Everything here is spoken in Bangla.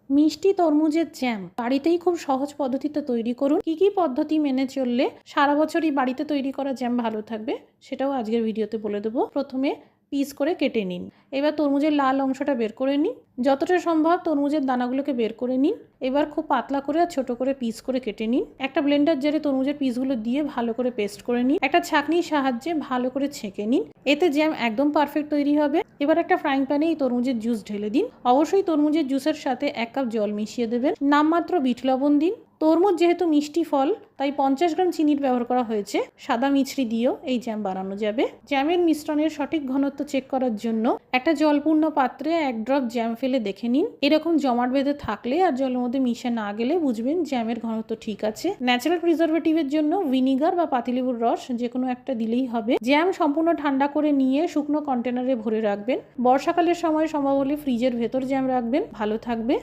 মিষ্টি তরমুজের জ্যাম বাড়িতেই খুব সহজ পদ্ধতিতে তৈরি করুন। কি কি পদ্ধতি মেনে চললে সারা বছরই বাড়িতে তৈরি করা জ্যাম ভালো থাকবে সেটাও আজকের ভিডিওতে বলে দেবো। প্রথমে পিস করে কেটে নিন। এবার তরমুজের লাল অংশটা বের করে নিন। যতটা সম্ভব তরমুজের দানাগুলোকে বের করে নিন। এবার খুব পাতলা করে আর ছোট করে পিস করে কেটে নিন। একটা ব্লেন্ডার জারে তরমুজের পিসগুলো দিয়ে ভালো করে পেস্ট করে নিন। একটা ছাঁকনির সাহায্যে ভালো করে ছেঁকে নিন। এতে জ্যাম একদম পারফেক্ট তৈরি হবে। এবার একটা ফ্রাইং প্যানে এই তরমুজের জুস ঢেলে দিন। অবশ্যই তরমুজের জুসের সাথে 1 কাপ জল মিশিয়ে দেবেন। নামমাত্র বিট লবণ দিন। তরমুজ যেহেতু মিষ্টি ফল তাই 50 গ্রাম চিনির ব্যবহার করা হয়েছে। সাদা মিছরি দিয়েও এই জ্যাম বানানো যাবে। জ্যামের মিশ্রণের সঠিক ঘনত্ব চেক করার জন্য একটা জলপূর্ণ পাত্রে 1 ড্রপ জ্যাম ফেলে দেখে নিন। এরকম জমাট বেঁধে থাকলে আর জলের মধ্যে মিশে না গেলে বুঝবেন জ্যামের ঘনত্ব ঠিক আছে। ন্যাচারাল প্রিজারভেটিভের জন্য ভিনিগার বা পাতিলেবুর রস যে কোনো একটা দিলেই হবে। জ্যাম সম্পূর্ণ ঠান্ডা করে নিয়ে শুকনো কন্টেনারে ভরে রাখবেন। বর্ষাকালের সময় সম্ভব হলে ফ্রিজের ভেতর জ্যাম রাখবেন, ভালো থাকবে।